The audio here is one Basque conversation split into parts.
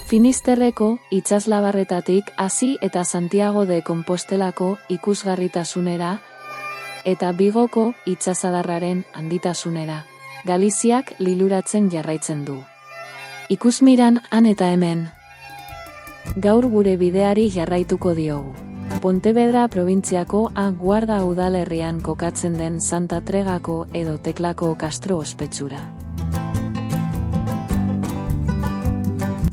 Finisterreko itsaslabarretatik hasi eta Santiago de Compostelako ikusgarritasunera eta Bigoko itsasadarraren handitasunera, Galiziak liluratzen jarraitzen du. Ikusmiran han eta hemen. Gaur gure bideari jarraituko diogu. Pontevedra probintziako A Guarda udalerrian kokatzen den Santa Tregako edo Teklako kastro ospetsura.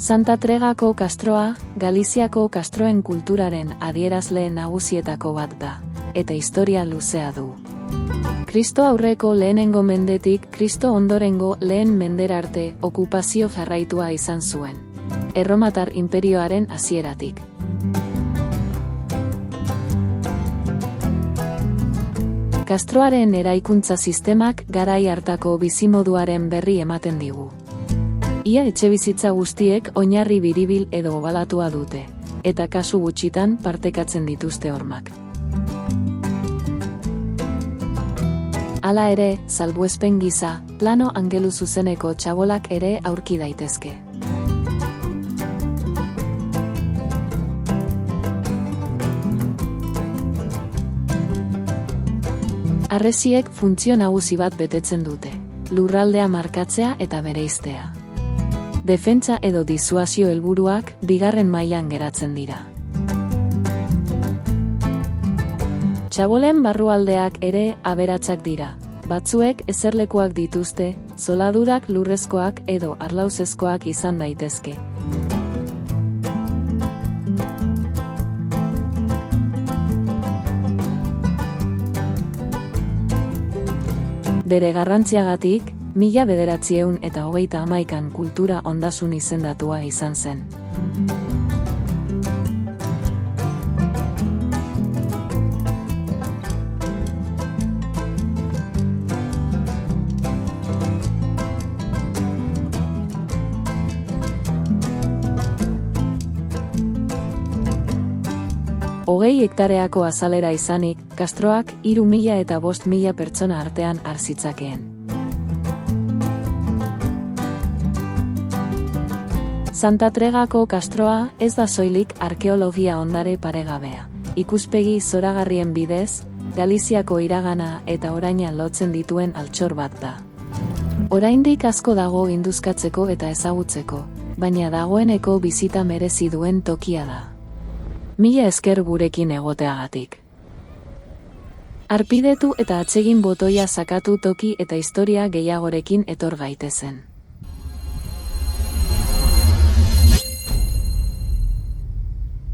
Santa Tregako kastroa, Galiziako kastroen kulturaren adierazle nagusietako bat da, eta historia luzea du. Kristo aurreko lehenengo mendetik Kristo ondorengo lehen mendera arte okupazio jarraitua izan zuen. Erromatar inperioaren hasieratik. Kastroaren eraikuntza sistemak garai hartako bizimoduaren berri ematen digu. Ia etxebizitza guztiek oinarri biribil edo obalatua dute, eta kasu gutxitan partekatzen dituzte hormak. Hala ere, salbuespen gisa, plano angeluzuzeneko txabolak ere aurki daitezke. Harresiek funtzio nagusi bat betetzen dute, lurraldea markatzea eta bereiztea. Defentsa edo disuasio helburuak bigarren mailan geratzen dira. Txabolen barrualdeak ere aberatsak dira. Batzuek eserlekuak dituzte, zoladurak lurrezkoak edo arlauzezkoak izan daitezke. Bere garrantziagatik, 1931an kultura ondasun izendatua izan zen. Hogei hektareako azalera izanik, kastroak 3.000 eta 5.000 pertsona artean har zitzakeen. Santa Tregako kastroa ez da soilik arkeologia ondare paregabea. Ikuspegi zoragarrien bidez, Galiziako iragana eta oraina lotzen dituen altxor bat da. Oraindik asko dago induzkatzeko eta ezagutzeko, baina dagoeneko bizita merezi duen tokia da. Mila esker gurekin egoteagatik. Arpidetu eta atsegin botoia sakatu toki eta historia gehiagorekin etor gaitezen.